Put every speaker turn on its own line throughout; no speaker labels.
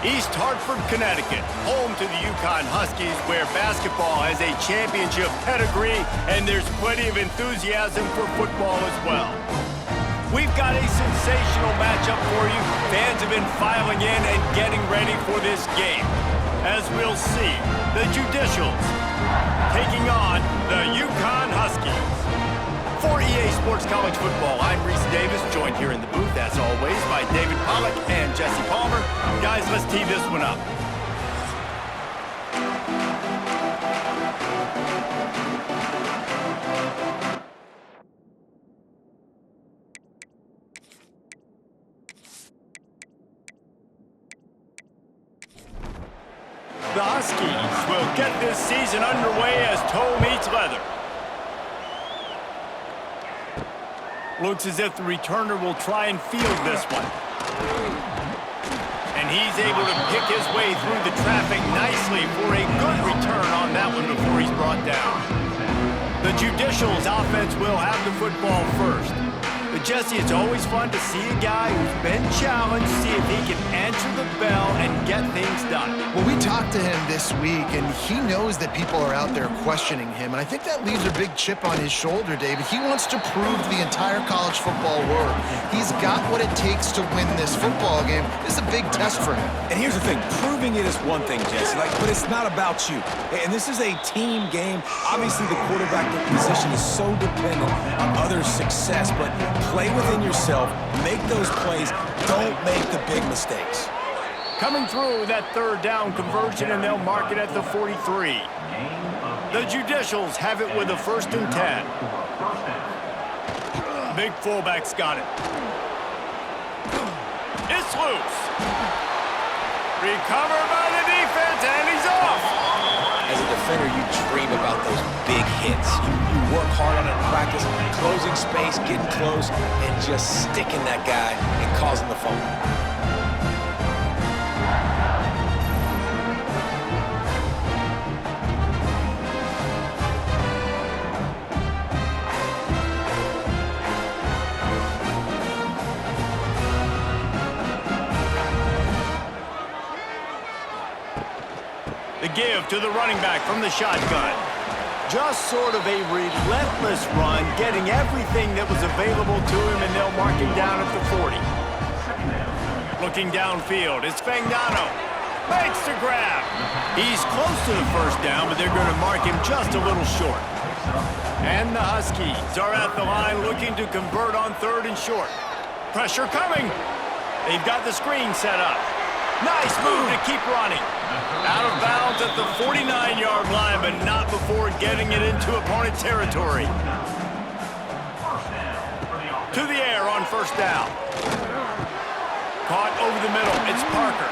East Hartford, Connecticut, home to the UConn Huskies, where basketball has a championship pedigree and there's plenty of enthusiasm for football as well. We've got a sensational matchup for you. Fans have been filing in and getting ready for this game. As we'll see, the Judicials taking on the UConn Huskies. For EA Sports College Football, I'm Reese Davis, joined here in the booth, as always, by David Pollack and Jesse Palmer. Guys, let's tee this one up. The Huskies will get this season underway as toe meets leather. Looks as if the returner will try and field this one. And he's able to pick his way through the traffic nicely for a good return on that one before he's brought down. The Judicials offense will have the football first. But Jesse, it's always fun to see a guy who's been challenged, see if he can answer the bell and get things done.
Well, we talked to him this week, and he knows that people are out there questioning him, and I think that leaves a big chip on his shoulder, David. He wants to prove to the entire college football world he's got what it takes to win this football game. This is a big test for him.
And here's the thing, proving it is one thing, Jesse, but it's not about you. And this is a team game. Obviously, the quarterback position is so dependent on others' success, but play within yourself, make those plays, don't make the big mistakes.
Coming through that third down conversion, and they'll mark it at the 43. The Judicials have it with a 1st and 10. Big fullback's got it. It's loose. Recovered by the defense, and he's off.
As a defender, you dream about those big hits. You work hard on it in practice, closing space, getting close, and just sticking that guy and causing the fumble.
The give to the running back from the shotgun. Just sort of a relentless run, getting everything that was available to him, and they'll mark him down at the 40. Looking downfield, it's Fagnano. Makes the grab. He's close to the 1st down, but they're going to mark him just a little short. And the Huskies are at the line looking to convert on 3rd and short. Pressure coming. They've got the screen set up. Nice move to keep running. Out of bounds at the 49-yard line, but not before getting it into opponent territory. To the air on 1st down. Caught over the middle. It's Parker.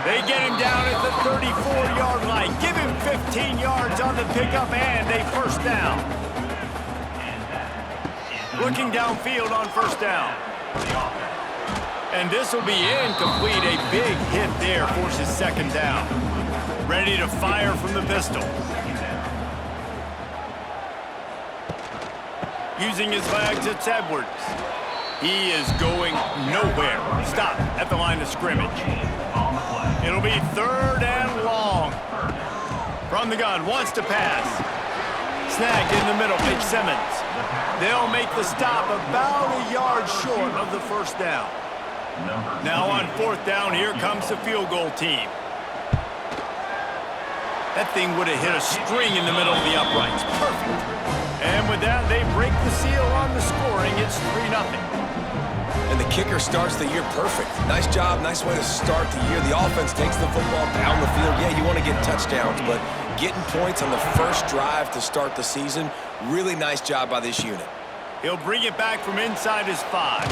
They get him down at the 34-yard line. Give him 15 yards on the pickup and a 1st down. Looking downfield on 1st down. And this will be incomplete. A big hit there forces 2nd down. Ready to fire from the pistol. Using his legs, it's Edwards. He is going nowhere. Stop at the line of scrimmage. It'll be 3rd and long. From the gun, wants to pass. Snagged in the middle, Mitch Simmons. They'll make the stop about a yard short of the 1st down. Now on 4th down, here comes the field goal team. That thing would have hit a string in the middle of the uprights. Perfect. And with that, they break the seal on the scoring. It's 3-0.
And the kicker starts the year perfect. Nice job, nice way to start the year. The offense takes the football down the field. Yeah, you want to get touchdowns, but getting points on the 1st drive to start the season, really nice job by this unit.
He'll bring it back from inside his 5.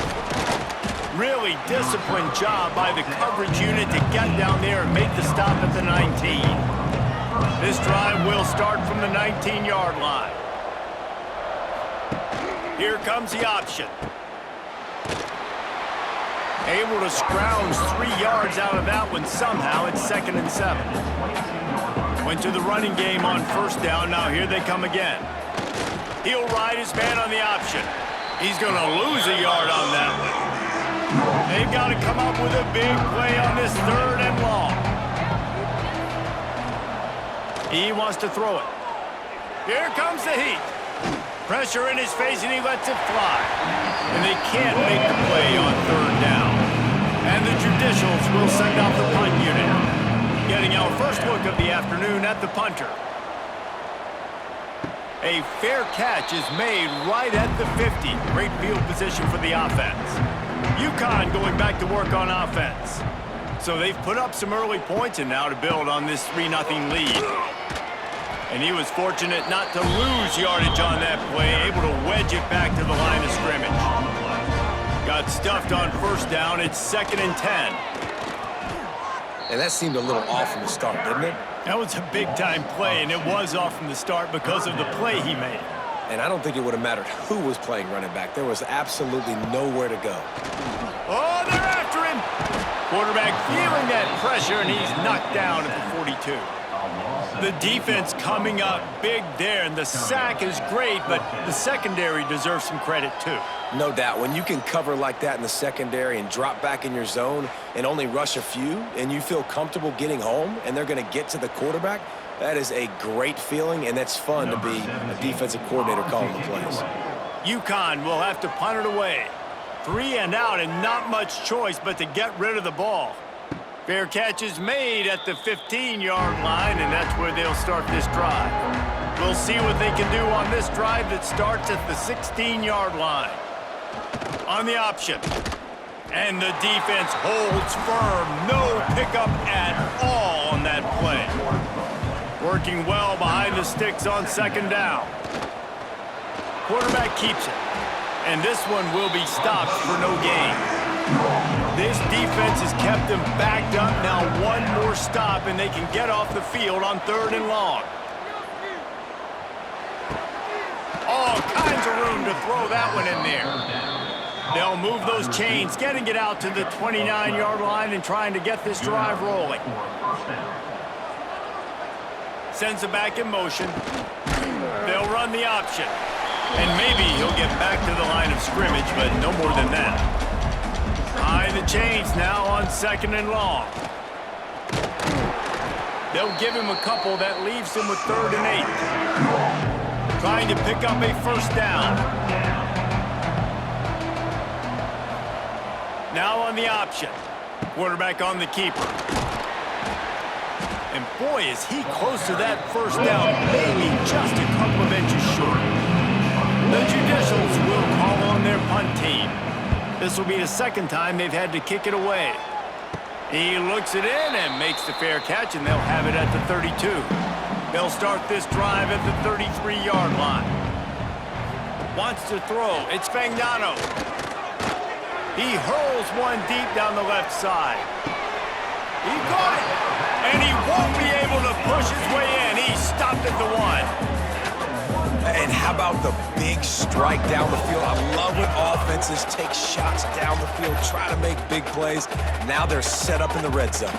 Really disciplined job by the coverage unit to get down there and make the stop at the 19. This drive will start from the 19-yard line. Here comes the option. Able to scrounge 3 yards out of that one somehow. It's 2nd and 7. Went to the running game on 1st down. Now here they come again. He'll ride his man on the option. He's going to lose a yard on that one. They've got to come up with a big play on this 3rd and long. He wants to throw it. Here comes the heat. Pressure in his face, and he lets it fly. And they can't make the play on third down. And the Judicials will send out the punt unit. Getting our first look of the afternoon at the punter. A fair catch is made right at the 50. Great field position for the offense. UConn going back to work on offense. So they've put up some early points, and now to build on this 3-0 lead. And he was fortunate not to lose yardage on that play, able to wedge it back to the line of scrimmage. Got stuffed on first down. It's 2nd and 10.
And that seemed a little off from the start, didn't it?
That was a big-time play, and it was off from the start because of the play he made.
And I don't think it would have mattered who was playing running back. There was absolutely nowhere to go.
Oh, they're after him! Quarterback feeling that pressure, and he's knocked down at the 42. The defense coming up big there, and the sack is great, but the secondary deserves some credit too.
No doubt. When you can cover like that in the secondary and drop back in your zone and only rush a few, and you feel comfortable getting home, and they're going to get to the quarterback, that is a great feeling, and that's fun to be a defensive coordinator calling the plays.
UConn will have to punt it away. 3 and out, and not much choice but to get rid of the ball. Fair catch is made at the 15-yard line, and that's where they'll start this drive. We'll see what they can do on this drive that starts at the 16-yard line. On the option. And the defense holds firm. No pickup at all on that play. Working well behind the sticks on 2nd down. Quarterback keeps it. And this one will be stopped for no gain. This defense has kept them backed up. Now one more stop, and they can get off the field on 3rd and long. All kinds of room to throw that one in there. They'll move those chains, getting it out to the 29-yard line and trying to get this drive rolling. Sends it back in motion. They'll run the option. And maybe he'll get back to the line of scrimmage, but no more than that. High the chains now on 2nd and long. They'll give him a couple. That leaves him with 3rd and 8. Trying to pick up a first down. Now on the option. Quarterback on the keeper. And boy, is he close to that first down. Maybe just a couple of inches short. The Judicials will call on their punt team. This will be the 2nd time they've had to kick it away. He looks it in and makes the fair catch, and they'll have it at the 32. They'll start this drive at the 33-yard line. Wants to throw. It's Fagnano. He hurls one deep down the left side. He got it, and he won't be able to push his way in. He stopped at the 1.
And how about the big strike down the field? I love when offenses take shots down the field, try to make big plays. Now they're set up in the red zone.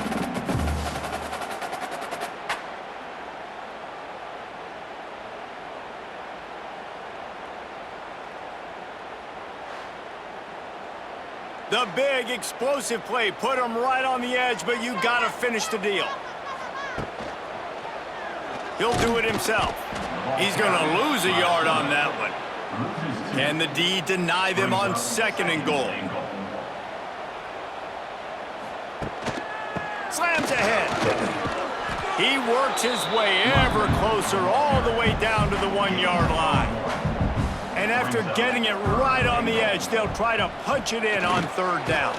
The big explosive play put him right on the edge, but you got to finish the deal. He'll do it himself. He's going to lose a yard on that one. Can the D deny them on 2nd and goal? Slams ahead. He works his way ever closer all the way down to the 1-yard line. And after getting it right on the edge, they'll try to punch it in on 3rd down.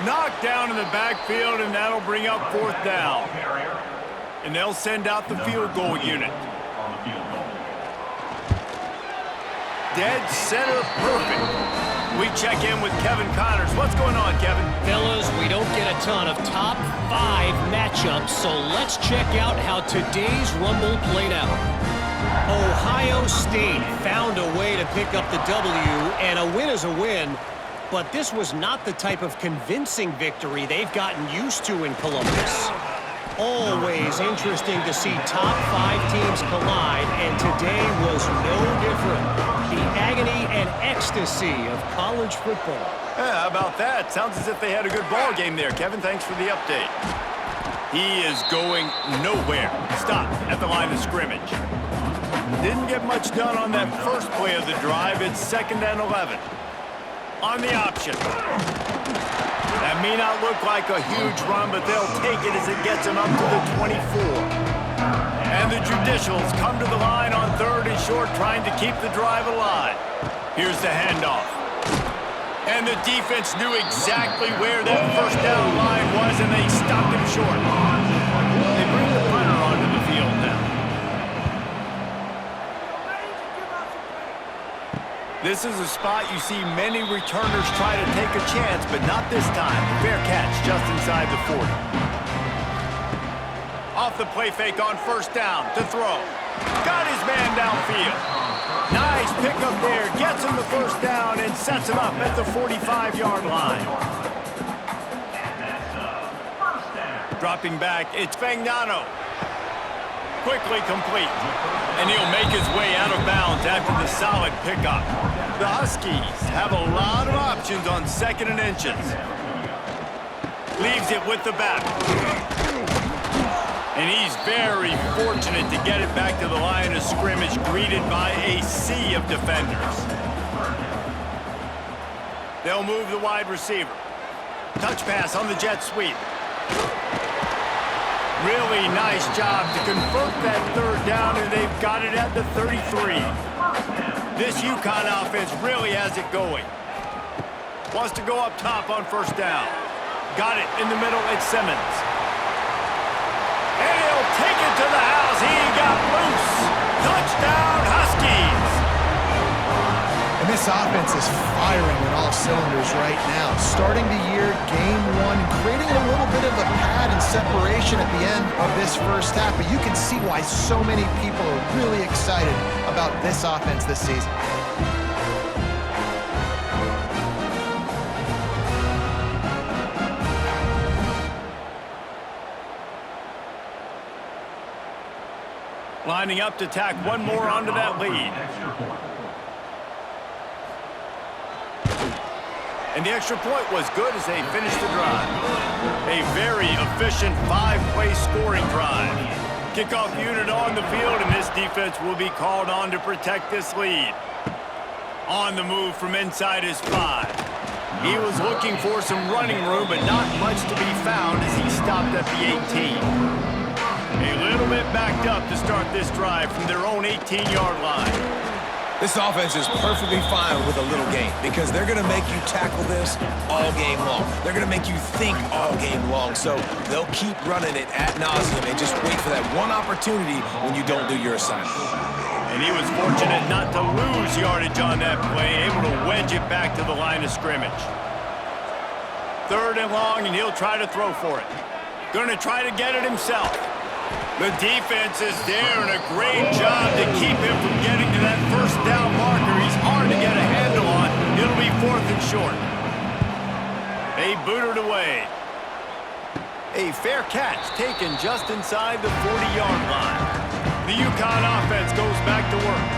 Knocked down in the backfield, and that'll bring up 4th down. And they'll send out the field goal unit. Dead center perfect. We check in with Kevin Connors. What's going on, Kevin?
Fellas, we don't get a ton of top 5 matchups, so let's check out how today's Rumble played out. Ohio State found a way to pick up the W, and a win is a win, but this was not the type of convincing victory they've gotten used to in Columbus. Always interesting to see top 5 teams collide, and today was no different. The agony and ecstasy of college football.
Yeah, how about that? Sounds as if they had a good ball game there. Kevin, thanks for the update. He is going nowhere. Stop at the line of scrimmage. Didn't get much done on that first play of the drive. It's 2nd and 11. On the option. That may not look like a huge run, but they'll take it as it gets them up to the 24. And the Judicials come to the line on 3rd and short, trying to keep the drive alive. Here's the handoff. And the defense knew exactly where that first down line was, and they stopped him short. They bring the punter onto the field now. This is a spot you see many returners try to take a chance, but not this time. Fair catch just inside the 40. Off the play fake on 1st down to throw. Got his man downfield. Nice pickup there. Gets him the 1st down and sets him up at the 45-yard line. Dropping back, it's Fagnano. Quickly complete. And he'll make his way out of bounds after the solid pickup. The Huskies have a lot of options on 2nd and inches. Leaves it with the back. And he's very fortunate to get it back to the line of scrimmage, greeted by a sea of defenders. They'll move the wide receiver. Touch pass on the jet sweep. Really nice job to convert that 3rd down, and they've got it at the 33. This UConn offense really has it going. Wants to go up top on 1st down. Got it in the middle, it's Simmons. And he'll take it to the house. He got loose. Touchdown, Huskies.
And this offense is firing on all cylinders right now. Starting the year, game 1, creating a little bit of a pad and separation at the end of this first half. But you can see why so many people are really excited about this offense this season.
Lining up to tack one more onto that lead. And the extra point was good as they finished the drive. A very efficient 5-play scoring drive. Kickoff unit on the field, and this defense will be called on to protect this lead. On the move from inside his 5. He was looking for some running room, but not much to be found as he stopped at the 18. A little bit backed up to start this drive from their own 18-yard line.
This offense is perfectly fine with a little game because they're going to make you tackle this all game long. They're going to make you think all game long, so they'll keep running it ad nauseum and just wait for that one opportunity when you don't do your assignment.
And he was fortunate not to lose yardage on that play, able to wedge it back to the line of scrimmage. 3rd and long, and he'll try to throw for it. Going to try to get it himself. The defense is there, and a great job to keep him from getting to that 1st down marker. He's hard to get a handle on. It'll be 4th and short. They boot it away. A fair catch taken just inside the 40-yard line. The UConn offense goes back to work.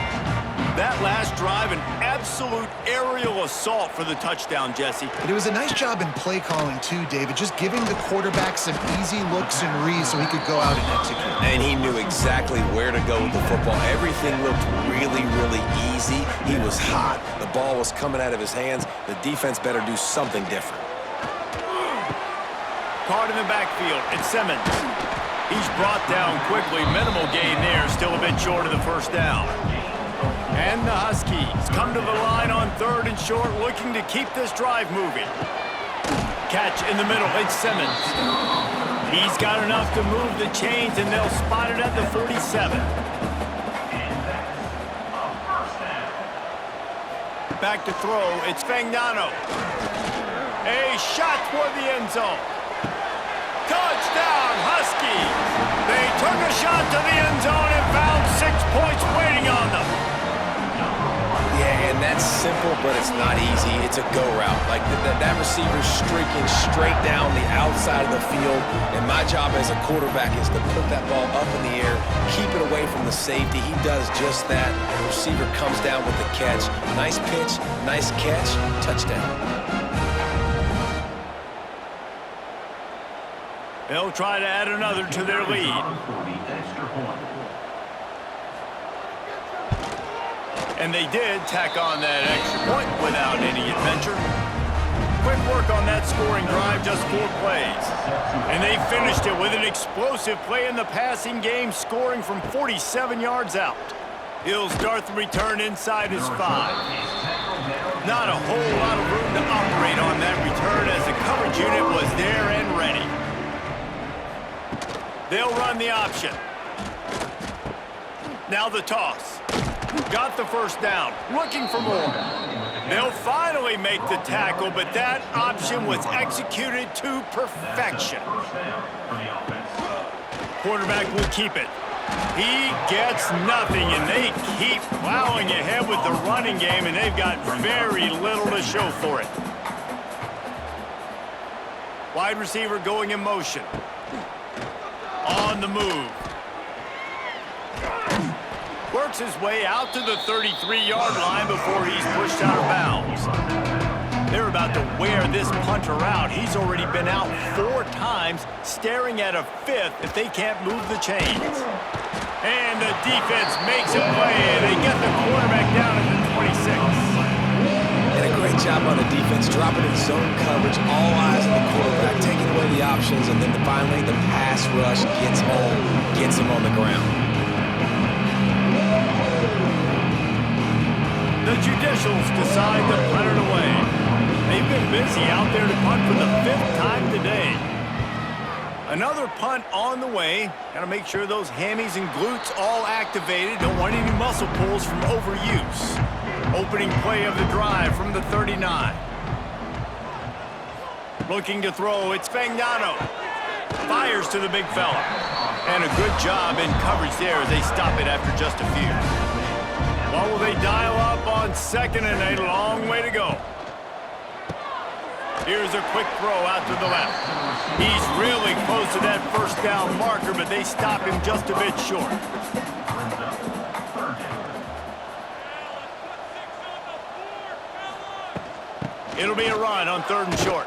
That last drive, an absolute aerial assault for the touchdown, Jesse.
But it was a nice job in play calling too, David, just giving the quarterback some easy looks and reads so he could go out and execute.
And he knew exactly where to go with the football. Everything looked really, really easy. He was hot. The ball was coming out of his hands. The defense better do something different.
Caught in the backfield, it's Simmons. He's brought down quickly. Minimal gain there, still a bit short of the 1st down. And the Huskies come to the line on 3rd and short, looking to keep this drive moving. Catch in the middle, it's Simmons. He's got enough to move the chains, and they'll spot it at the 47. Back to throw, it's Fagnano. A shot toward the end zone. Touchdown, Huskies! They took a shot to the end zone and found 6 points waiting on them.
Yeah, and that's simple, but it's not easy. It's a go route. Like that receiver's streaking straight down the outside of the field, and my job as a quarterback is to put that ball up in the air, keep it away from the safety. He does just that. The receiver comes down with the catch. Nice pitch, nice catch, touchdown.
They'll try to add another to their lead. And they did tack on that extra point without any adventure. Quick work on that scoring drive, just 4 plays. And they finished it with an explosive play in the passing game, scoring from 47 yards out. He'll start the return inside his 5. Not a whole lot of room to operate on that return as the coverage unit was there and ready. They'll run the option. Now the toss. Got the first down. Looking for more. They'll finally make the tackle, but that option was executed to perfection. Quarterback will keep it. He gets nothing, and they keep plowing ahead with the running game, and they've got very little to show for it. Wide receiver going in motion. On the move. Works his way out to the 33-yard line before he's pushed out of bounds. They're about to wear this punter out. He's already been out 4 times, staring at a 5th if they can't move the chains. And the defense makes a play, and they get the quarterback down at the 26.
And a great job on the defense, dropping in zone coverage, all eyes on the quarterback, taking away the options, and then finally the pass rush gets home, gets him on the ground.
The Judicials decide to punt it away. They've been busy out there to punt for the 5th time today. Another punt on the way. Got to make sure those hammies and glutes all activated. Don't want any muscle pulls from overuse. Opening play of the drive from the 39. Looking to throw, it's Fagnano. Fires to the big fella. And a good job in coverage there as they stop it after just a few. What will they dial up on 2nd and a long way to go? Here's a quick throw out to the left. He's really close to that first down marker, but they stop him just a bit short. It'll be a run on 3rd and short.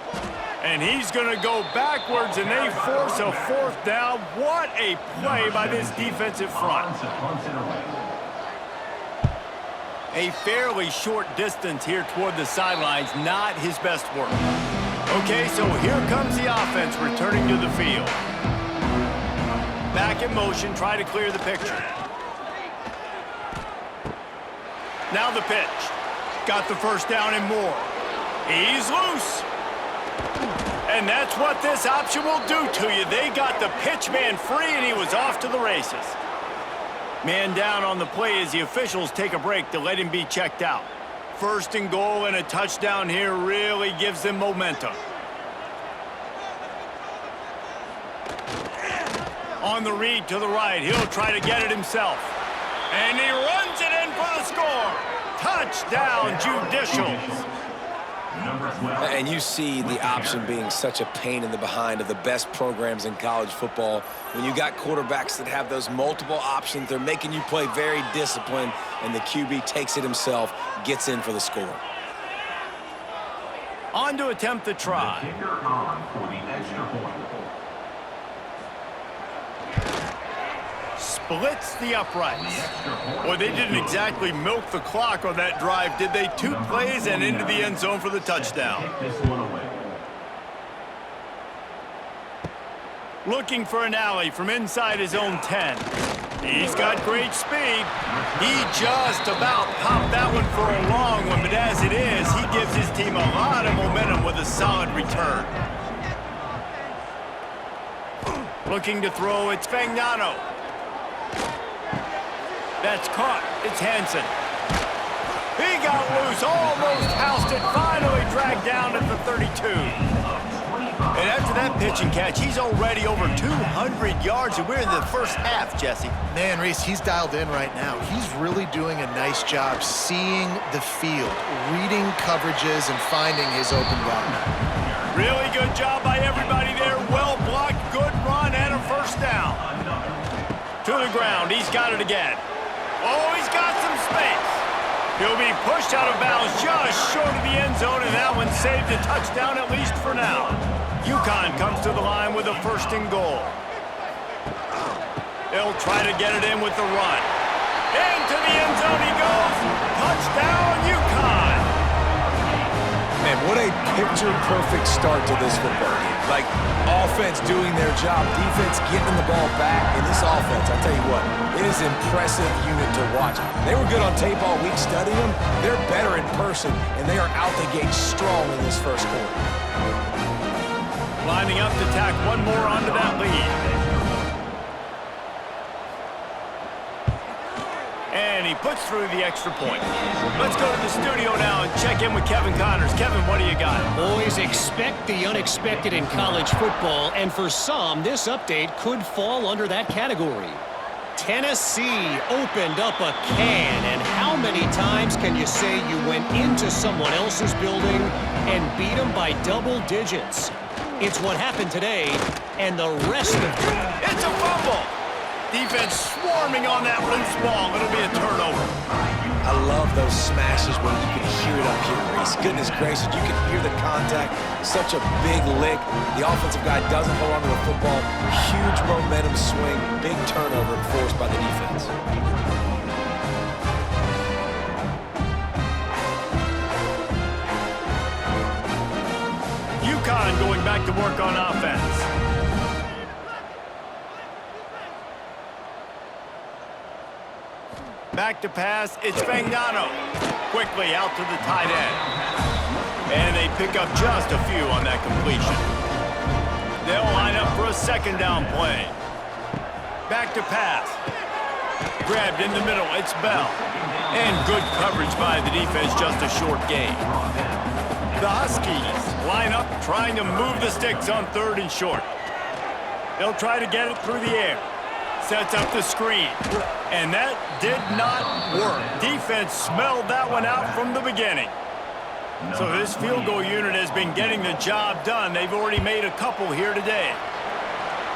And he's going to go backwards, and they force a 4th down. What a play by this defensive front. A fairly short distance here toward the sidelines, not his best work. Okay, so here comes the offense returning to the field. Back in motion, try to clear the picture. Now the pitch. Got the first down and more. He's loose. And that's what this option will do to you. They got the pitch man free, and he was off to the races. Man down on the play as the officials take a break to let him be checked out. 1st and goal and a touchdown here really gives them momentum. On the read to the right, he'll try to get it himself. And he runs it in for the score. Touchdown, Judicials.
And you see the option being such a pain in the behind of the best programs in college football. When you got quarterbacks that have those multiple options, they're making you play very disciplined, and the QB takes it himself, gets in for the score.
On to attempt the try. Splits the uprights. Boy, they didn't exactly milk the clock on that drive, did they? 2 plays and into the end zone for the touchdown. Looking for an alley from inside his own 10. He's got great speed. He just about popped that one for a long one, but as it is, he gives his team a lot of momentum with a solid return. Looking to throw, it's Fagnano. That's caught. It's Hansen. He got loose, almost housed it, finally dragged down at the 32. And after that pitch and catch, he's already over 200 yards, and we're in the first half, Jesse.
Man, Reese, he's dialed in right now. He's really doing a nice job seeing the field, reading coverages, and finding his open guy.
Really good job by everybody there. Well blocked, good run, and a first down. To the ground, he's got it again. Oh, he's got some space. He'll be pushed out of bounds just short of the end zone, and that one saved a touchdown at least for now. UConn comes to the line with a 1st and goal. They'll try to get it in with the run. Into the end zone he goes. Touchdown, UConn.
Man, what a picture-perfect start to this football game. Like, offense doing their job, defense getting the ball back. And this offense, I'll tell you what, it is an impressive unit to watch. They were good on tape all week studying them. They're better in person, and they are out the gate strong in this first quarter.
Lining up to tack one more onto that lead. And he puts through the extra point. Let's go to the studio now and check in with Kevin Connors. Kevin, what do you got?
Boys, expect the unexpected in college football, and for some, this update could fall under that category. Tennessee opened up a can, and how many times can you say you went into someone else's building and beat them by double digits? It's what happened today, and the rest of it.
It's a fumble. Defense swarming on that loose ball. It'll be a turnover.
I love those smashes when you can hear it up here, Reese. Goodness gracious, you can hear the contact. Such a big lick. The offensive guy doesn't hold on to the football. Huge momentum swing. Big turnover forced by the defense.
UConn going back to work on offense. Back to pass, it's Ncaa. Quickly out to the tight end. And they pick up just a few on that completion. They'll line up for a 2nd down play. Back to pass. Grabbed in the middle, it's Bell. And good coverage by the defense, just a short gain. The Huskies line up trying to move the sticks on 3rd and short. They'll try to get it through the air. Sets up the screen. And that did not work. Defense smelled that one out from the beginning. So this field goal unit has been getting the job done. They've already made a couple here today.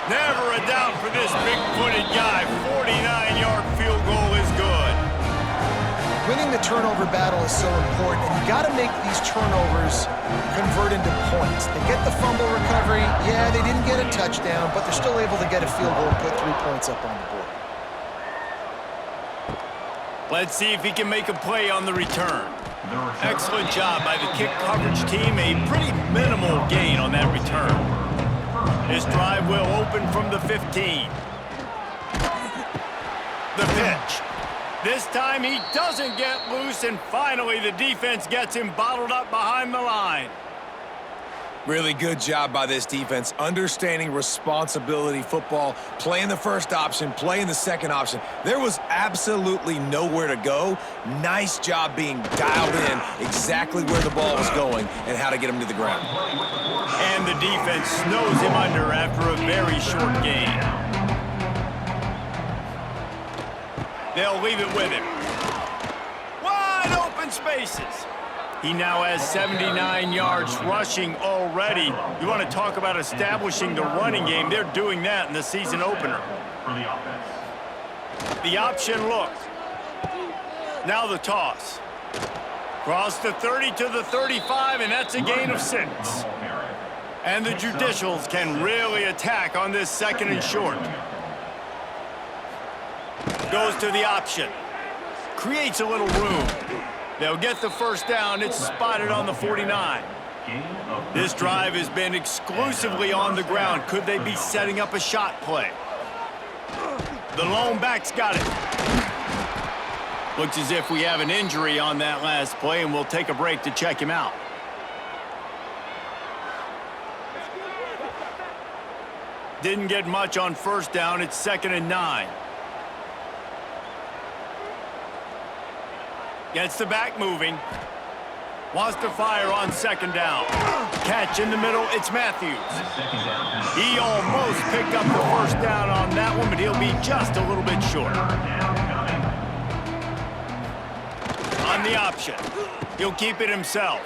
Never a doubt for this big-footed guy. 49-yard field goal is good.
Winning the turnover battle is so important, and you got to make these turnovers convert into points. They get the fumble recovery. Yeah, they didn't get a touchdown, but they're still able to get a field goal and put 3 points up on the board.
Let's see if he can make a play on the return. Excellent job by the kick coverage team. A pretty minimal gain on that return. This drive will open from the 15. The pitch. This time he doesn't get loose, and finally the defense gets him bottled up behind the line.
Really good job by this defense, understanding responsibility football, playing the first option, playing the second option. There was absolutely nowhere to go. Nice job being dialed in exactly where the ball was going and how to get him to the ground.
And the defense snows him under after a very short gain. They'll leave it with him. Wide open spaces. He now has 79 yards rushing already. You want to talk about establishing the running game. They're doing that in the season opener. The option look. Now the toss. Cross the 30 to the 35, and that's a gain of 6. And the Judicials can really attack on this 2nd and short. Goes to the option. Creates a little room. They'll get the first down. It's spotted on the 49. This drive has been exclusively on the ground. Could they be setting up a shot play? The lone back's got it. Looks as if we have an injury on that last play, and we'll take a break to check him out. Didn't get much on first down. It's 2nd and 9. Gets the back moving. Wants to fire on 2nd down. Catch in the middle, it's Matthews. He almost picked up the first down on that one, but he'll be just a little bit short. On the option. He'll keep it himself.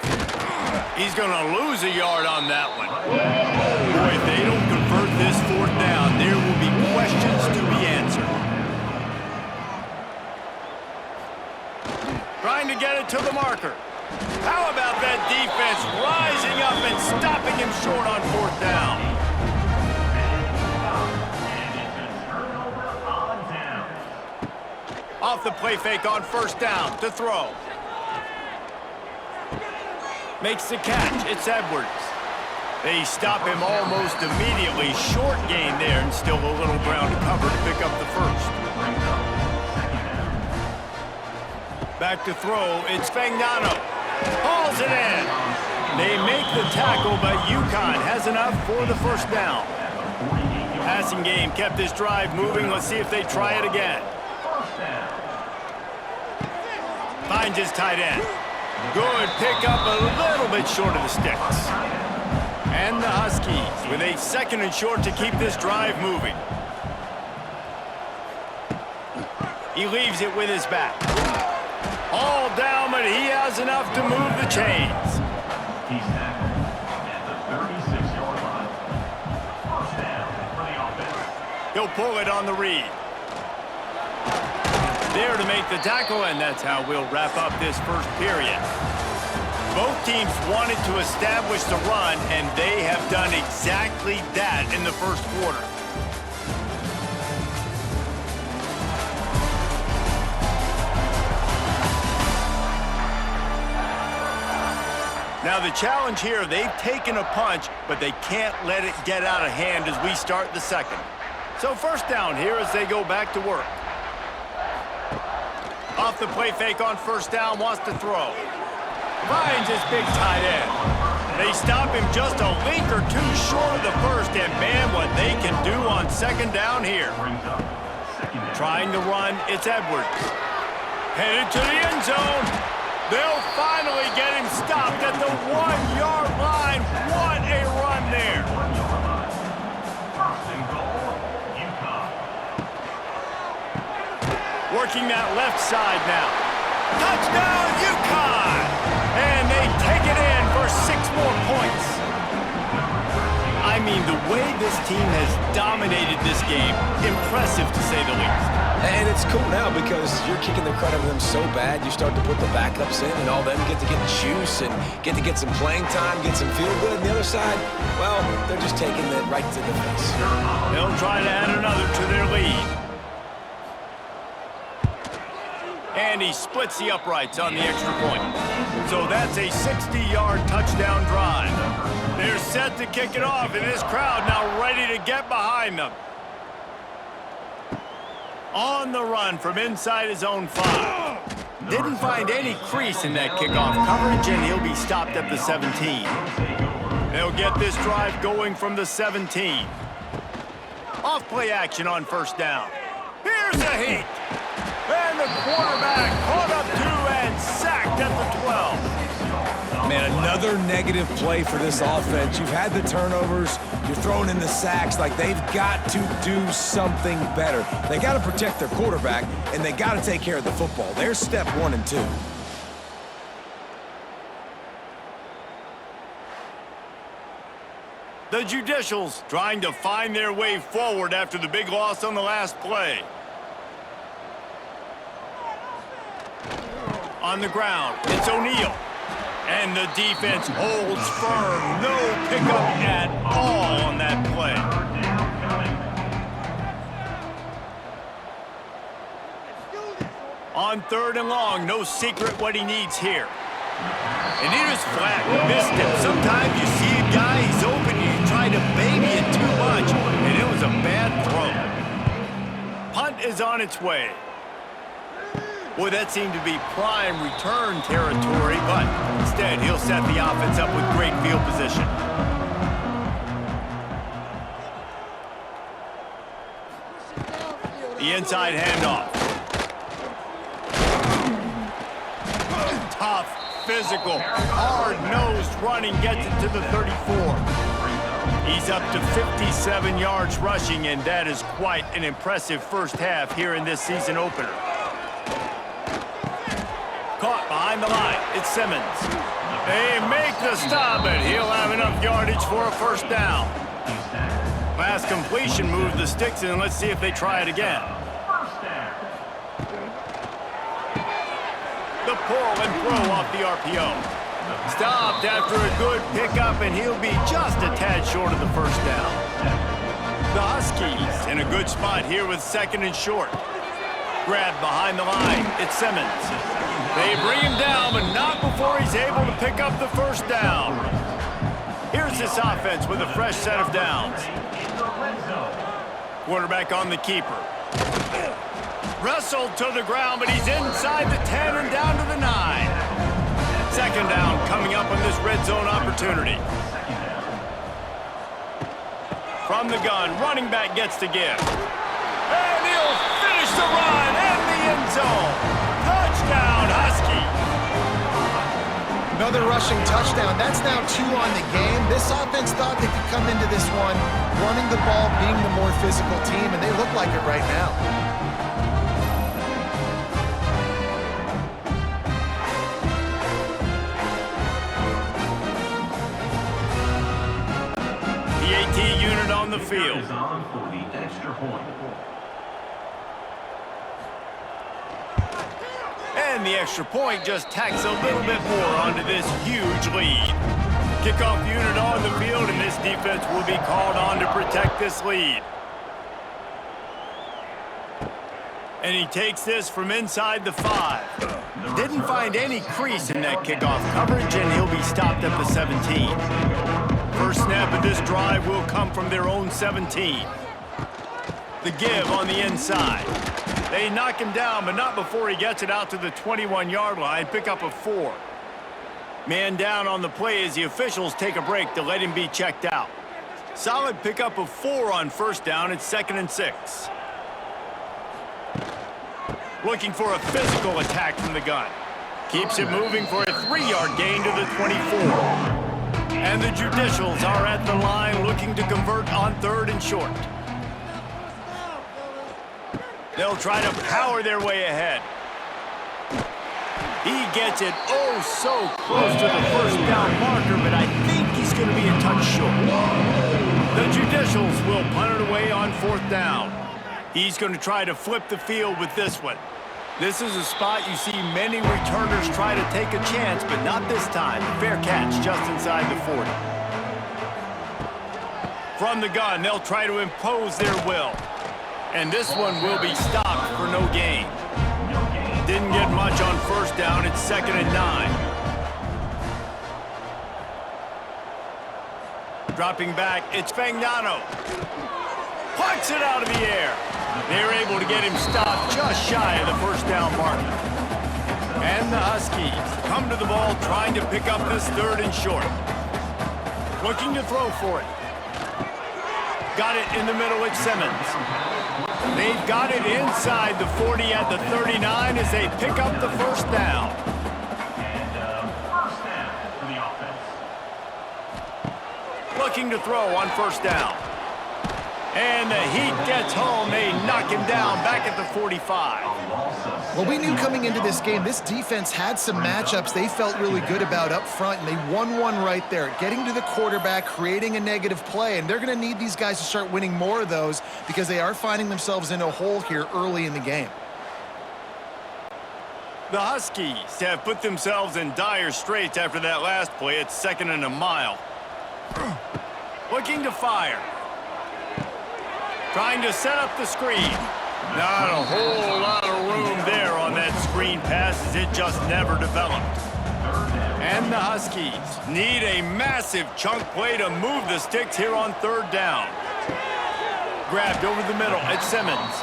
He's going to lose a yard on that one. Boy, if they don't convert this 4th down, there will be questions to be answered. Trying to get it to the marker. How about that defense rising up and stopping him short on fourth down. Off the play fake on first down to throw. Makes the catch. It's Edwards. They stop him almost immediately. Short gain there and still a little ground to cover to pick up the first. Back to throw. It's Ncaa. Hauls it in. They make the tackle, but UConn has enough for the first down. Passing game kept this drive moving. Let's see if they try it again. Finds his tight end. Good pickup, a little bit short of the sticks. And the Huskies with a second and short to keep this drive moving. He leaves it with his back. All down, but he has enough to move the chains.
He's tackled at the 36-yard line. First down for the offense.
He'll pull it on the read. There to make the tackle, and that's how we'll wrap up this first period. Both teams wanted to establish the run, and they have done exactly that in the first quarter. Now the challenge here, they've taken a punch, but they can't let it get out of hand as we start the second. So first down here as they go back to work. Off the play fake on first down, wants to throw. Finds his big tight end. They stop him just a link or two short of the first, and man, what they can do on second down here. Trying to run, it's Edwards. Headed to the end zone. They'll finally get him stopped at the 1-yard line. What a run there.
First and goal, UConn.
Working that left side now. Touchdown, UConn! And they take it in for 6 more points. I mean, the way this team has dominated this game, impressive to say the least.
And it's cool now because you're kicking the crud out of them so bad, you start to put the backups in, and all them get to get juice and get to get some playing time, get some feel good. And the other side, well, they're just taking it right to the face.
They'll try to add another to their lead. And he splits the uprights on the extra point. So that's a 60-yard touchdown drive. They're set to kick it off, and this crowd now ready to get behind them. On the run from inside his own 5. Didn't find any crease in that kickoff coverage, and he'll be stopped at the 17. They'll get this drive going from the 17. Off play action on first down. Here's a heat. And the quarterback caught up to and sacked at the 12.
Man, another negative play for this offense. You've had the turnovers. You're throwing in the sacks. Like, they've got to do something better. They got to protect their quarterback, and they got to take care of the football. There's step 1 and 2.
The Judicials trying to find their way forward after the big loss on the last play. On the ground, it's O'Neal. And the defense holds firm. No pickup at all on that play. On third and long, no secret what he needs here. And he just flat missed him. Sometimes you see a guy, he's open, you try to baby it too much, and it was a bad throw. Punt is on its way. Boy, that seemed to be prime return territory, but instead he'll set the offense up with great field position. The inside handoff. Tough, physical, hard-nosed running gets it to the 34. He's up to 57 yards rushing, and that is quite an impressive first half here in this season opener. Caught behind the line. It's Simmons. They make the stop, and he'll have enough yardage for a first down. Last completion moved the sticks, and let's see if they try it again. The pull and throw off the RPO. Stopped after a good pickup, and he'll be just a tad short of the first down. The Huskies in a good spot here with 2nd and short. Grab behind the line. It's Simmons. They bring him down, but not before he's able to pick up the first down. Here's this offense with a fresh set of downs. Quarterback on the keeper. Wrestled to the ground, but he's inside the 10 and down to the 9. 2nd down coming up on this red zone opportunity. From the gun, running back gets to give. And he'll finish the run in the end zone. Touchdown, Husky.
Another rushing touchdown. That's now 2 on the game. This offense thought they could come into this one running the ball, being the more physical team, and they look like it right now.
PAT unit on the field.
Is on for the extra point.
And the extra point just tacks a little bit more onto this huge lead. Kickoff unit on the field, and this defense will be called on to protect this lead. And he takes this from inside the 5. Didn't find any crease in that kickoff coverage, and he'll be stopped at the 17. First snap of this drive will come from their own 17. The give on the inside. They knock him down, but not before he gets it out to the 21-yard line. Pick up a 4. Man down on the play as the officials take a break to let him be checked out. Solid pickup of 4 on first down. It's 2nd and 6. Looking for a physical attack from the gun. Keeps it moving for a 3-yard gain to the 24. And the Judicials are at the line looking to convert on 3rd and short. They'll try to power their way ahead. He gets it oh so close to the first down marker, but I think he's going to be a touch short. The Judicials will punt it away on 4th down. He's going to try to flip the field with this one. This is a spot you see many returners try to take a chance, but not this time. Fair catch just inside the 40. From the gun, they'll try to impose their will. And this one will be stopped for no gain. Didn't get much on first down. It's 2nd and 9. Dropping back, it's Fagnano. Plucks it out of the air. They're able to get him stopped just shy of the first down marker. And the Huskies come to the ball trying to pick up this 3rd and short. Looking to throw for it. Got it in the middle with Simmons. They've got it inside the 40 at the 39 as they pick up the first down.
And first down for the offense.
Looking to throw on first down. And the heat gets home. They knock him down back at the 45.
Well, we knew coming into this game, this defense had some matchups they felt really good about up front, and they won one right there, getting to the quarterback, creating a negative play, and they're going to need these guys to start winning more of those because they are finding themselves in a hole here early in the game.
The Huskies have put themselves in dire straits after that last play. It's 2nd and a mile. Looking to fire. Trying to set up the screen. Not a whole lot of room there on that screen pass as it just never developed. And the Huskies need a massive chunk play to move the sticks here on 3rd down. Grabbed over the middle at Simmons.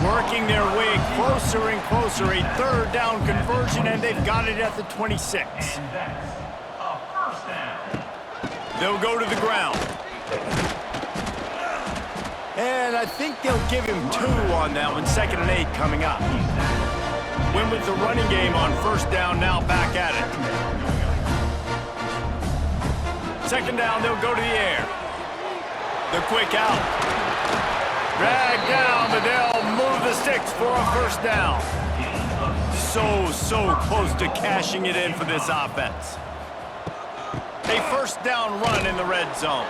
Working their way closer and closer. A 3rd down conversion, and they've got it at the 26.
And that's a first down.
They'll go to the ground. And I think they'll give him 2 on that one. 2nd and 8 coming up. Win with the running game on first down, now back at it. 2nd down, they'll go to the air. The quick out. Drag down, but they'll move the sticks for a first down. So close to cashing it in for this offense. A first down run in the red zone.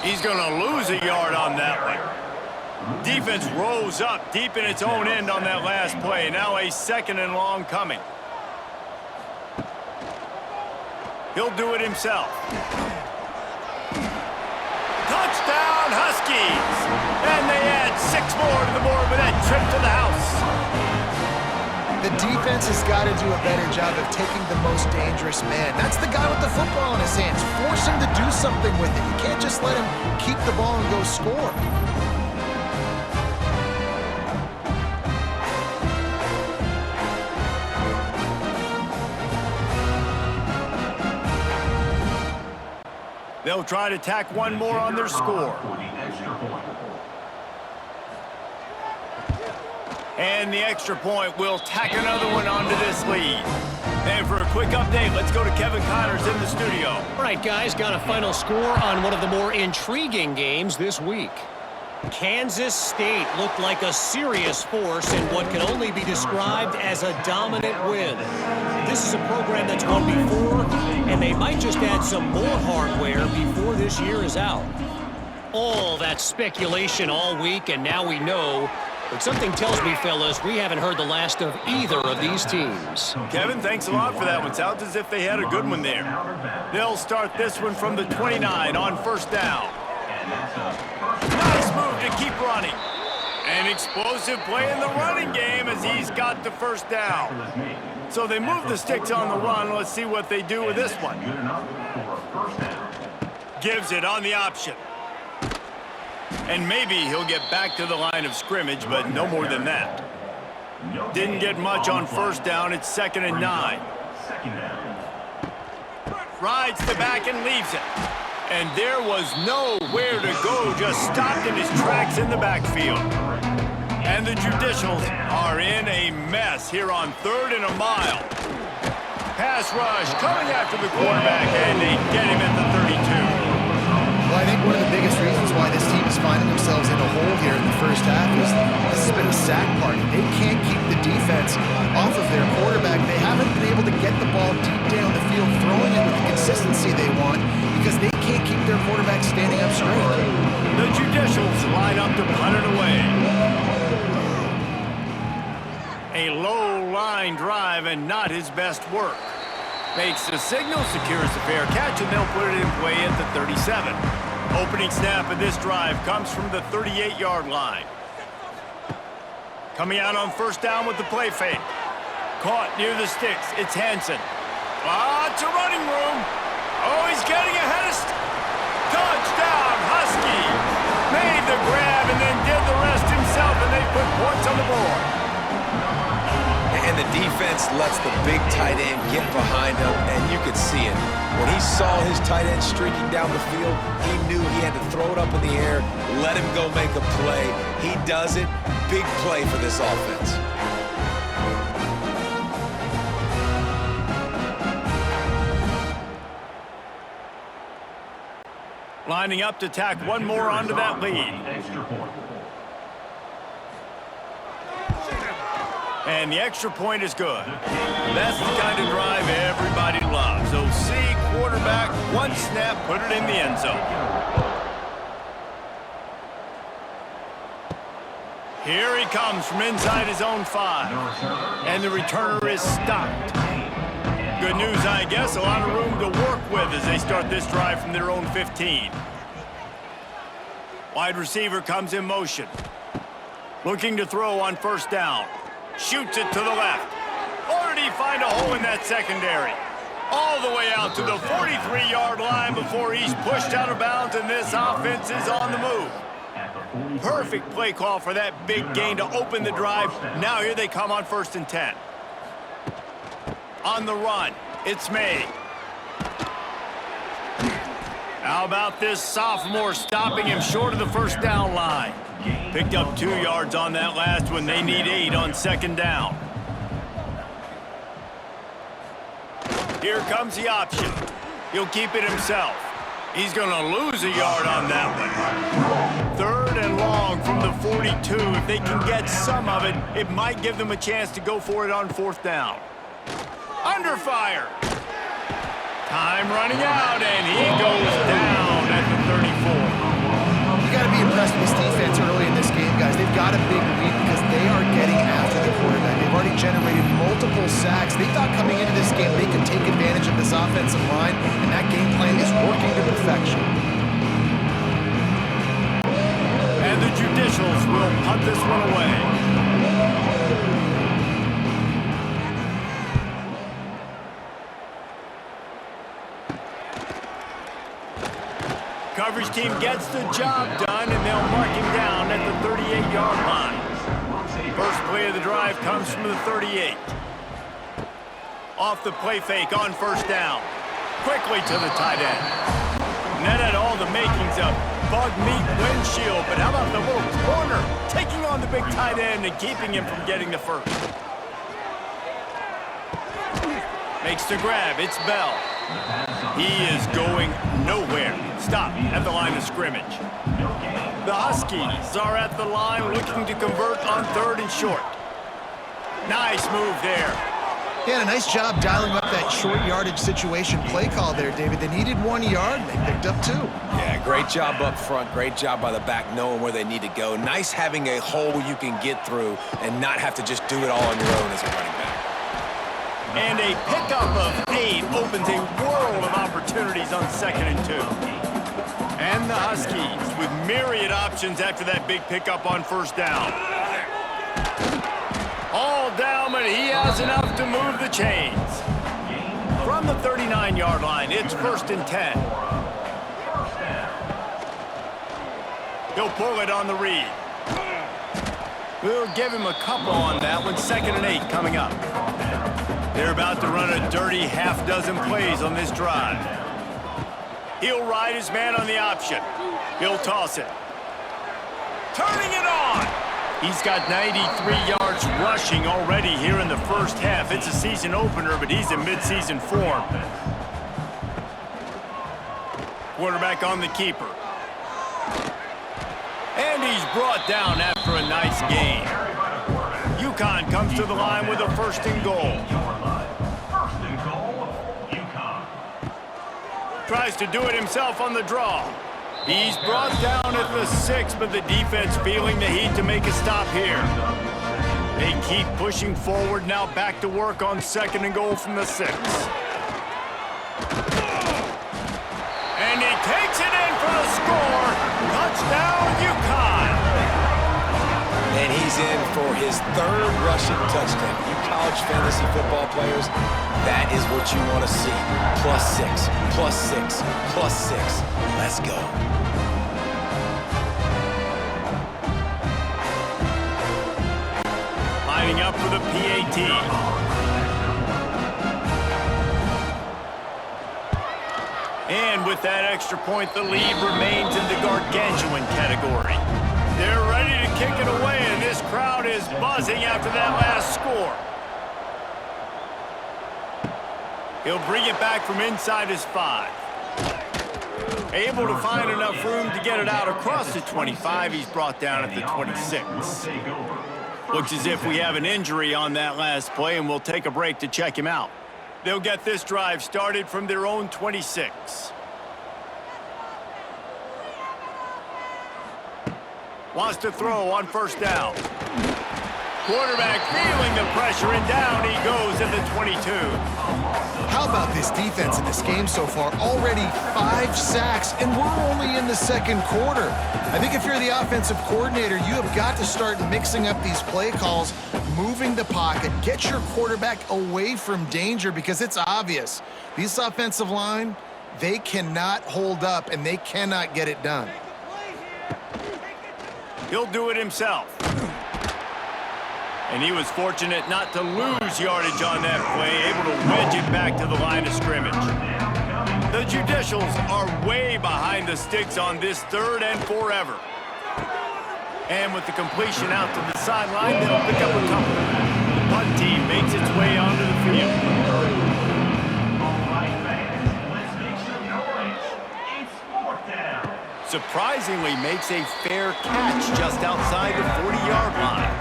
He's going to lose a yard on that one. Defense rose up deep in its own end on that last play. Now a 2nd and long coming. He'll do it himself. Touchdown, Huskies! And they add 6 more to the board with that trip to the house.
The defense has got to do a better job of taking the most dangerous man. That's the guy with the football in his hands. Force him to do something with it. You can't just let him keep the ball and go score.
They'll try to tack one more on their score. And the extra point will tack another one onto this lead. And for a quick update, let's go to Kevin Connors in the studio.
All right, guys, got a final score on one of the more intriguing games this week. Kansas State looked like a serious force in what can only be described as a dominant win. This is a program that's won before, and they might just add some more hardware before this year is out. All that speculation all week, and now we know. But something tells me, fellas, we haven't heard the last of either of these teams.
Kevin, thanks a lot for that one. Sounds as if they had a good one there. They'll start this one from the 29 on first down. Nice move to keep running. An explosive play in the running game as he's got the first down. So they move the sticks on the run. Let's see what they do with this one. Gives it on the option. And maybe he'll get back to the line of scrimmage, but no more than that. Didn't get much on first down. It's 2nd and 9. Rides the back and leaves it. And there was nowhere to go, just stopped in his tracks in the backfield. And the Judicials are in a mess here on 3rd and a mile. Pass rush coming after the quarterback, and they get him at the 32.
Well, I think one of the biggest reasons why this team is finding themselves in a hole here in the first half is this has been a sack party. They can't keep the defense off of their quarterback. They haven't been able to get the ball deep down the field, throwing it with the consistency they want because they can't keep their quarterback standing up straight.
The Judicials line up to punt it away. A low line drive and not his best work. Makes the signal, secures the fair catch, and they'll put it in play at the 37. Opening snap of this drive comes from the 38-yard line. Coming out on first down with the play fake. Caught near the sticks. It's Hansen. Lots of running room. Oh, he's getting ahead of... Touchdown, Huskies! Made the grab and then did the rest himself, and they put points on the board.
And the defense lets the big tight end get behind him, and you could see it. When he saw his tight end streaking down the field, he knew he had to throw it up in the air, let him go make a play. He does it. Big play for this offense.
Lining up to tack one more onto that lead. And the extra point is good. That's the kind of drive everybody loves. So see quarterback, one snap, put it in the end zone. Here he comes from inside his own 5. And the returner is stopped. Good news, I guess. A lot of room to work with as they start this drive from their own 15. Wide receiver comes in motion. Looking to throw on first down. Shoots it to the left. Or did he find a hole in that secondary? All the way out to the 43-yard line before he's pushed out of bounds, and this offense is on the move. Perfect play call for that big gain to open the drive. Now here they come on 1st and 10. On the run, it's May. How about this sophomore stopping him short of the first down line? Picked up 2 yards on that last one. They need 8 on 2nd down. Here comes the option. He'll keep it himself. He's going to lose a yard on that one. 3rd and long from the 42. If they can get some of it, it might give them a chance to go for it on 4th down. Under fire. Time running out, and he goes down at the 34.
You got to be impressed with this defense early in this game, guys. They've got a big lead because they are getting after the quarterback. They've already generated multiple sacks. They thought coming into this game they could take advantage of this offensive line,
will punt this one away. Coverage team gets the job done, and they'll mark him down at the 38-yard line. First play of the drive comes from the 38. Off the play fake on first down. Quickly to the tight end. And that had all the makings of bug meat windshield, but how about the little corner taking on the big tight end and keeping him from getting the first? Makes the grab. It's Bell. He is going nowhere. Stop at the line of scrimmage. The Huskies are at the line looking to convert on 3rd and short. Nice move there.
Yeah, a nice job dialing up that short yardage situation play call there, David. They needed 1 yard, and they picked up 2.
Yeah, great job up front. Great job by the back knowing where they need to go. Nice having a hole you can get through and not have to just do it all on your own as a running back.
And a pickup of 8 opens a world of opportunities on 2nd and 2. And the Huskies with myriad options after that big pickup on first down. All down, but he has enough to move the chains. From the 39-yard line, it's 1st and 10. He'll pull it on the read. We'll give him a couple on that one. 2nd and 8 coming up. They're about to run a dirty half-dozen plays on this drive. He'll ride his man on the option. He'll toss it. Turning it on! He's got 93 yards rushing already here in the first half. It's a season opener, but he's in mid-season form. Quarterback on the keeper. And he's brought down after a nice gain. UConn comes to the line with a 1st and goal.
First and goal, UConn.
Tries to do it himself on the draw. He's brought down at the 6, but the defense feeling the heat to make a stop here. They keep pushing forward, now back to work on 2nd and goal from the 6. And he takes it in for the score. Touchdown, UConn.
And he's in for his 3rd rushing touchdown. You college fantasy football players, that is what you want to see. +6, +6, +6. Let's go.
Lining up for the PAT. And with that extra point, the lead remains in the gargantuan category. They're ready to kick it away, and this crowd is buzzing after that last score. He'll bring it back from inside his 5. Able to find enough room to get it out across the 25. He's brought down at the 26. Looks as if we have an injury on that last play, and we'll take a break to check him out. They'll get this drive started from their own 26. Wants to throw on first down. Quarterback feeling the pressure, and down he goes at the 22.
How about this defense in this game so far? Already 5 sacks, and we're only in the 2nd quarter. I think if you're the offensive coordinator, you have got to start mixing up these play calls, moving the pocket, get your quarterback away from danger, because it's obvious. These offensive line, they cannot hold up, and they cannot get it done.
He'll do it himself. And he was fortunate not to lose yardage on that play, able to wedge it back to the line of scrimmage. The Judicials are way behind the sticks on this 3rd and forever. And with the completion out to the sideline, they'll pick up a couple. The punt team makes its way onto the field.
All right, fans, let's make some noise. It's 4th down.
Surprisingly makes a fair catch just outside the 40-yard line.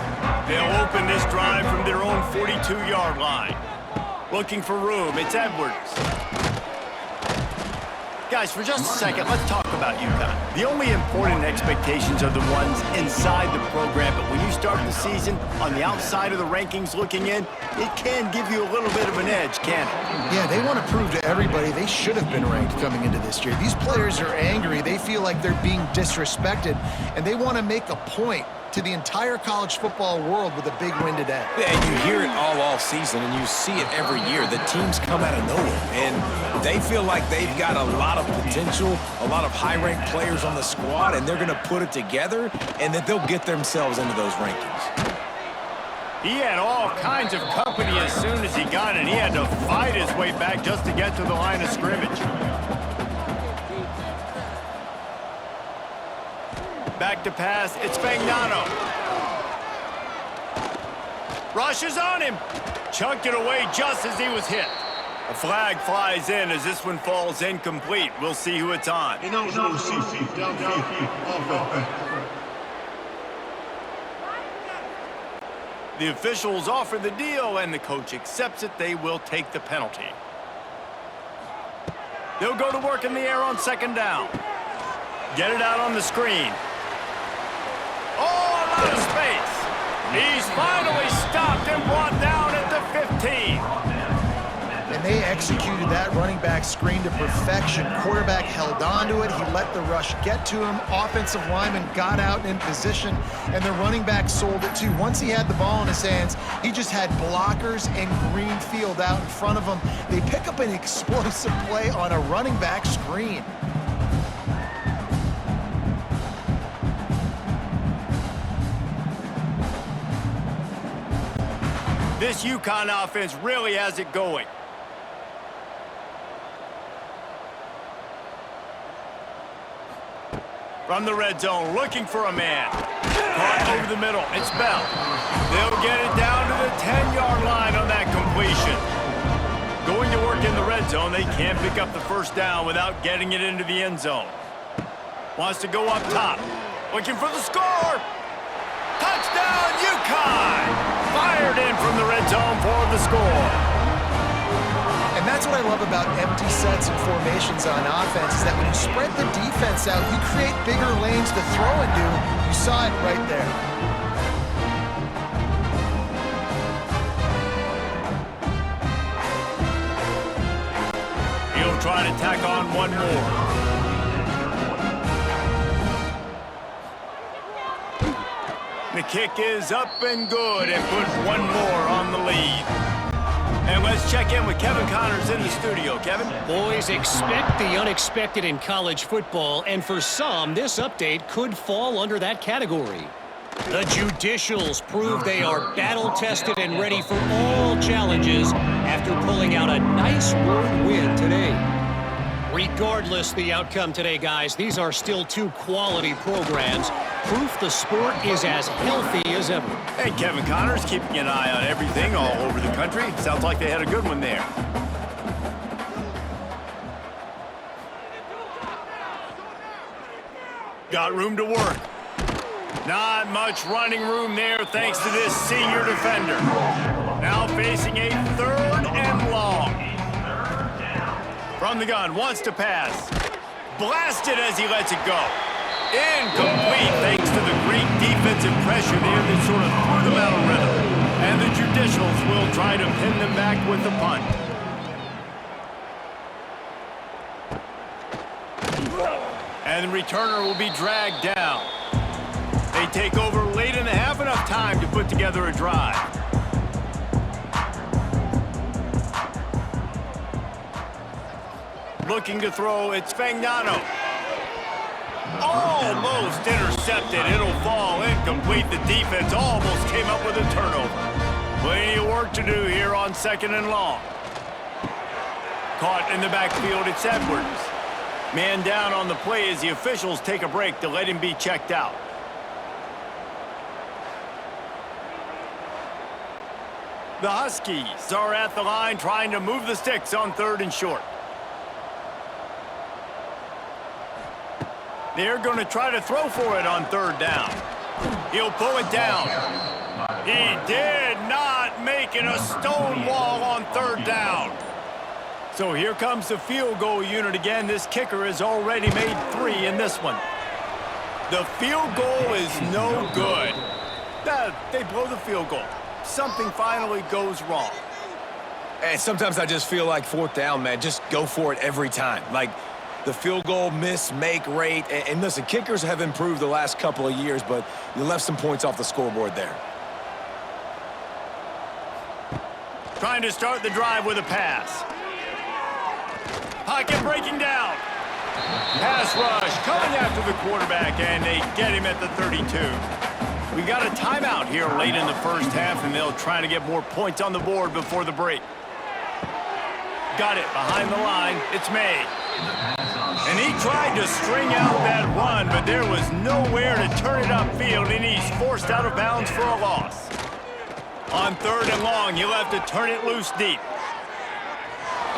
They'll open this drive from their own 42-yard line. Looking for room, it's Edwards. Guys, for just a second, let's talk about UConn. The only important expectations are the ones inside the program, but when you start the season on the outside of the rankings looking in, it can give you a little bit of an edge, can't it?
Yeah, they want to prove to everybody they should have been ranked coming into this year. These players are angry. They feel like they're being disrespected, and they want to make a point to the entire college football world with a big win today.
Yeah, and you hear it all season, and you see it every year. The teams come out of nowhere, and they feel like they've got a lot of potential, a lot of high-ranked players on the squad, and they're going to put it together, and that they'll get themselves into those rankings.
He had all kinds of company as soon as he got it. He had to fight his way back just to get to the line of scrimmage. Back to pass, it's Fagnano. Rushes on him. Chunked it away just as he was hit. A flag flies in as this one falls incomplete. We'll see who it's on. The officials offer the deal, and the coach accepts it. They will take the penalty. They'll go to work in the air on second down. Get it out on the screen. Oh, a lot of space. He's finally stopped and brought down at the 15.
And they executed that running back screen to perfection. Quarterback held on to it. He let the rush get to him. Offensive lineman got out in position, and the running back sold it too. Once he had the ball in his hands, he just had blockers and green field out in front of him. They pick up an explosive play on a running back screen.
This UConn offense really has it going. From the red zone, looking for a man. Caught over the middle, it's Bell. They'll get it down to the 10-yard line on that completion. Going to work in the red zone, they can't pick up the first down without getting it into the end zone. Wants to go up top. Looking for the score. Touchdown, UConn! Fired in from the red zone for the score.
And that's what I love about empty sets and formations on offense, is that when you spread the defense out, you create bigger lanes to throw into. You saw it right there.
He'll try to tack on one more. The kick is up and good, and put one more on the lead. And let's check in with Kevin Connors in the studio. Kevin?
Boys, expect the unexpected in college football, and for some, this update could fall under that category. The Judicials prove they are battle-tested and ready for all challenges after pulling out a nice road win today. Regardless the outcome today, guys, these are still two quality programs. Proof the sport is as healthy as ever.
Hey, Kevin Connors keeping an eye on everything all over the country. Sounds like they had a good one there. Got room to work. Not much running room there thanks to this senior defender. Now facing a 3rd and long. From the gun, wants to pass. Blasted as he lets it go. Incomplete thanks to the great defensive pressure there that sort of threw them out of rhythm. And the Judicials will try to pin them back with the punt. And the returner will be dragged down. They take over late in the half, enough time to put together a drive. Looking to throw, it's Fagnano. Almost intercepted. It'll fall incomplete. The defense almost came up with a turnover. Plenty of work to do here on 2nd and long. Caught in the backfield, it's Edwards. Man down on the play as the officials take a break to let him be checked out. The Huskies are at the line trying to move the sticks on 3rd and short. They're going to try to throw for it on 3rd down. He'll pull it down. He did not make it a stone wall on 3rd down. So here comes the field goal unit again. This kicker has already made 3 in this one. The field goal is no good. They blow the field goal. Something finally goes wrong.
And sometimes I just feel like 4th down, man, just go for it every time. Like, the field goal miss-make rate. And listen, kickers have improved the last couple of years, but you left some points off the scoreboard there.
Trying to start the drive with a pass. Pocket breaking down. Pass rush coming after the quarterback, and they get him at the 32. We got a timeout here late in the first half, and they'll try to get more points on the board before the break. Got it behind the line. It's May. And he tried to string out that run, but there was nowhere to turn it upfield, and he's forced out of bounds for a loss. On 3rd and long, he'll have to turn it loose deep.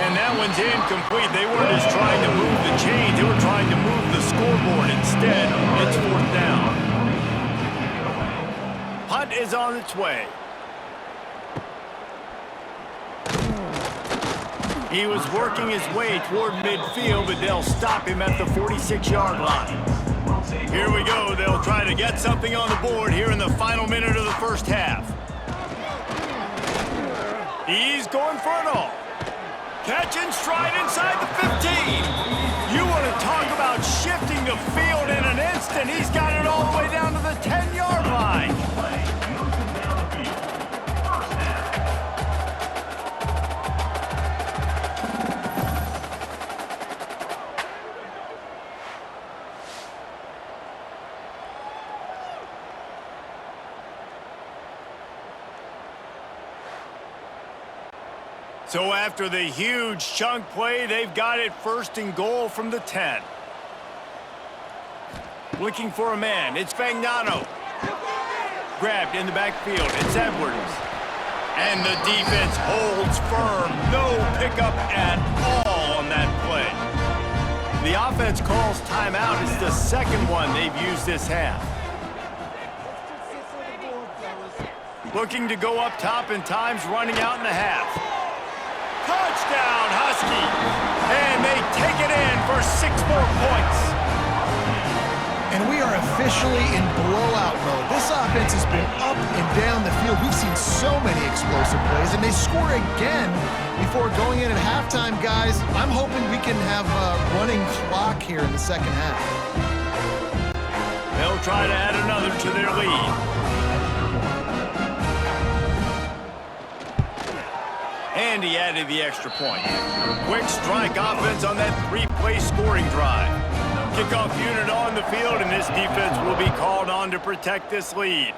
And that one's incomplete. They weren't just trying to move the chains. They were trying to move the scoreboard. Instead, it's 4th down. Punt is on its way. He was working his way toward midfield, but they'll stop him at the 46-yard line. Here we go. They'll try to get something on the board here in the final minute of the first half. He's going for it all. Catch and stride inside the 15. You want to talk about shifting the field in an instant. He's got it all the way down to the 10-yard line. So after the huge chunk play, they've got it 1st and goal from the 10. Looking for a man. It's Fagnano. Grabbed in the backfield. It's Edwards. And the defense holds firm. No pickup at all on that play. The offense calls timeout. It's the second one they've used this half. Looking to go up top, and time's running out in the half. Touchdown, Husky! And they take it in for 6 more points.
And we are officially in blowout mode. This offense has been up and down the field. We've seen so many explosive plays, and they score again before going in at halftime, guys. I'm hoping we can have a running clock here in the second half.
They'll try to add another to their lead. And he added the extra point. Quick strike offense on that 3-play scoring drive. Kickoff unit on the field, and this defense will be called on to protect this lead.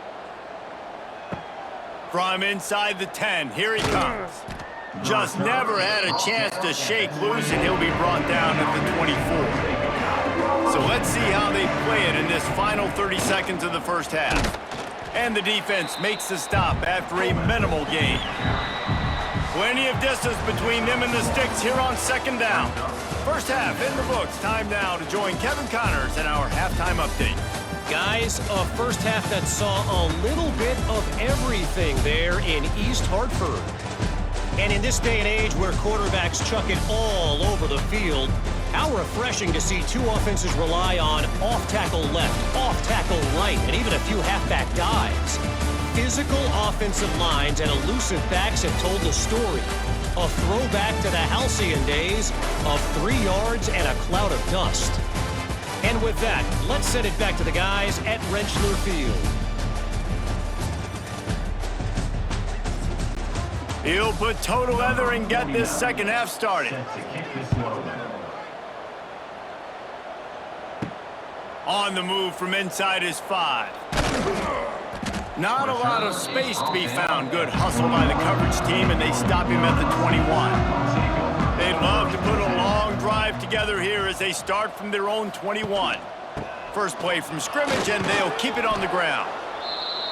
From inside the 10, here he comes. Just never had a chance to shake loose, and he'll be brought down at the 24. So let's see how they play it in this final 30 seconds of the first half. And the defense makes the stop after a minimal gain. Plenty of distance between them and the sticks here on 2nd down. First half in the books. Time now to join Kevin Connors in our halftime update.
Guys, a first half that saw a little bit of everything there in East Hartford. And in this day and age where quarterbacks chuck it all over the field, how refreshing to see 2 offenses rely on off-tackle left, off-tackle right, and even a few halfback dives. Physical offensive lines and elusive backs have told the story. A throwback to the halcyon days of 3 yards and a cloud of dust. And with that, let's send it back to the guys at Rentschler Field.
He'll put toe to leather and get this second half started. On the move from inside his 5. Not a lot of space to be found. Good hustle by the coverage team, and they stop him at the 21. They'd love to put a long drive together here as they start from their own 21. First play from scrimmage, and they'll keep it on the ground.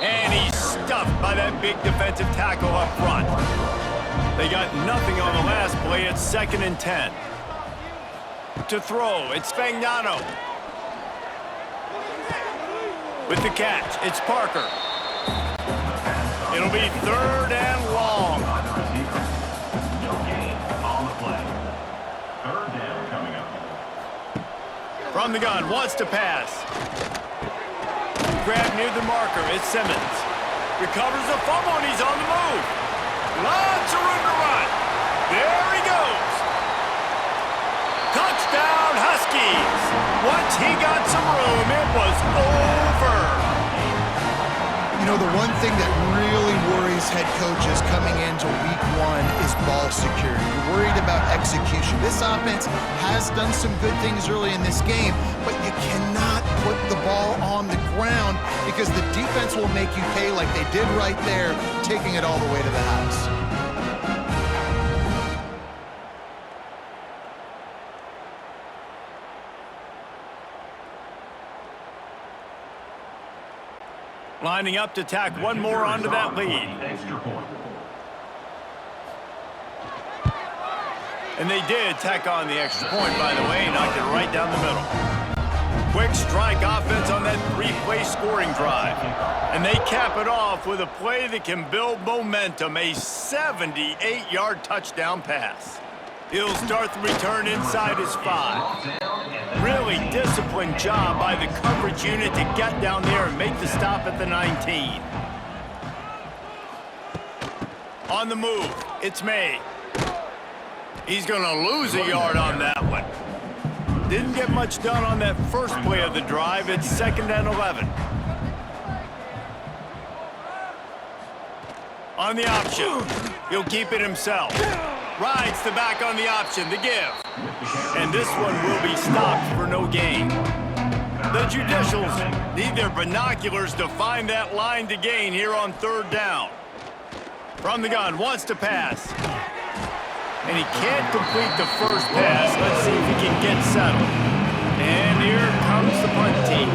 And he's stuffed by that big defensive tackle up front. They got nothing on the last play. It's 2nd and 10. To throw, it's Fagnano. With the catch, it's Parker. It'll be 3rd and long.
No gain on the play. 3rd down coming up.
From the gun, wants to pass. Grab near the marker, it's Simmons. Recovers the fumble, and he's on the move. Lots of room to run. There he goes. Touchdown, Huskies! Once he got some room, it was over.
You know, the one thing that really worries head coaches coming into week 1 is ball security. You're worried about execution. This offense has done some good things early in this game, but you cannot put the ball on the ground because the defense will make you pay like they did right there, taking it all the way to the house.
Lining up to tack one more onto that lead.
Extra point.
And they did tack on the extra point, by the way, knocked it right down the middle. Quick strike offense on that 3-play scoring drive. And they cap it off with a play that can build momentum, a 78-yard touchdown pass. He'll start the return inside his 5. Really disciplined job by the coverage unit to get down there and make the stop at the 19. On the move, it's May. He's going to lose a yard on that one. Didn't get much done on that first play of the drive. It's 2nd and 11. On the option, he'll keep it himself. Rides the back on the option, the give. And this one will be stopped for no gain. The Judicials need their binoculars to find that line to gain here on 3rd down. From the gun, wants to pass. And he can't complete the first pass. Let's see if he can get settled. And here comes the punt team.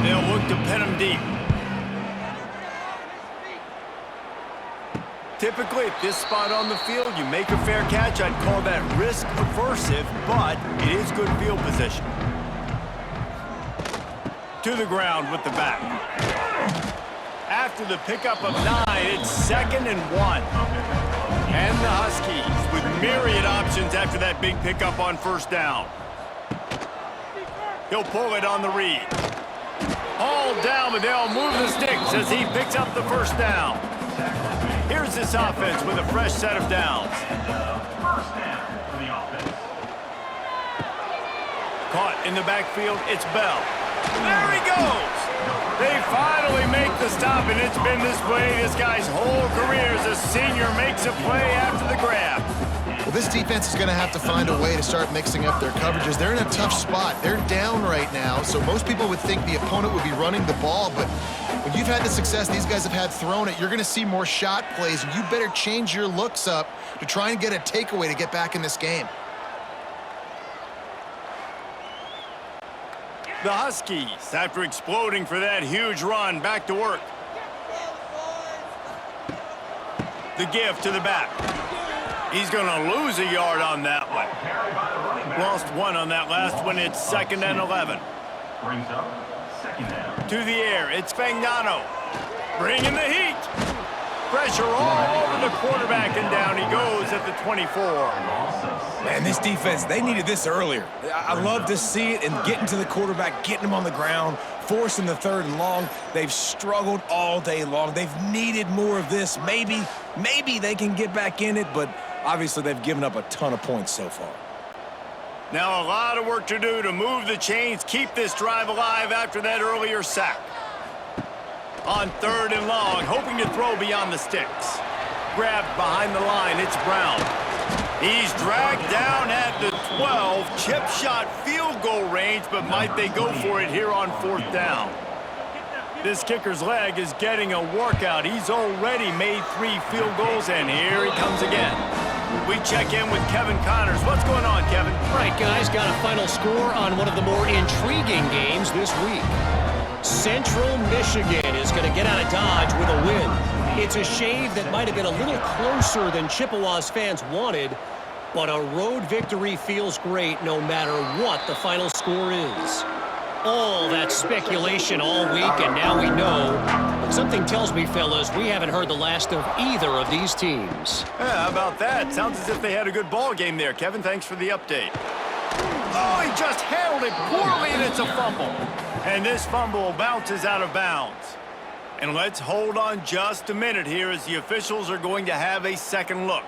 They'll look to pin him deep. Typically, at this spot on the field, you make a fair catch. I'd call that risk aversive, but it is good field position. To the ground with the back. After the pickup of 9, it's 2nd and 1. And the Huskies with myriad options after that big pickup on 1st down. He'll pull it on the read. All down, but they'll move the sticks as he picks up the 1st down. Here's this offense with a fresh set of downs.
First down for the offense.
Caught in the backfield, it's Bell. There he goes! They finally make the stop, and it's been this way this guy's whole career as a senior makes a play after the grab.
Well, this defense is going to have to find a way to start mixing up their coverages. They're in a tough spot. They're down right now, so most people would think the opponent would be running the ball, but when you've had the success these guys have had throwing it, you're going to see more shot plays, and you better change your looks up to try and get a takeaway to get back in this game.
The Huskies, after exploding for that huge run, back to work. The give to the back. He's going to lose a yard on that one. Lost 1 on that last one. It's 2nd and 11.
Brings up 2nd down.
To the air, it's Fagnano. Bringing the heat. Pressure all over the quarterback, and down he goes at the 24.
Man, this defense, they needed this earlier. I love to see it and getting to the quarterback, getting him on the ground, forcing the 3rd and long. They've struggled all day long. They've needed more of this. Maybe they can get back in it, but obviously they've given up a ton of points so far.
Now a lot of work to do to move the chains, keep this drive alive after that earlier sack. On 3rd and long, hoping to throw beyond the sticks. Grabbed behind the line, it's Brown. He's dragged down at the 12, chip shot field goal range, but might they go for it here on 4th down? This kicker's leg is getting a workout. He's already made 3 field goals, and here he comes again. We check in with Kevin Connors. What's going on, Kevin?
Right, guys, got a final score on one of the more intriguing games this week. Central Michigan is going to get out of Dodge with a win. It's a shave that might have been a little closer than Chippewa's fans wanted, but a road victory feels great no matter what the final score is. All that speculation all week, and now we know. But something tells me, fellas, we haven't heard the last of either of these teams.
Yeah, how about that? Sounds as if they had a good ball game there. Kevin, thanks for the update. Oh, he just handled it poorly, and it's a fumble. And this fumble bounces out of bounds. And let's hold on just a minute here as the officials are going to have a second look.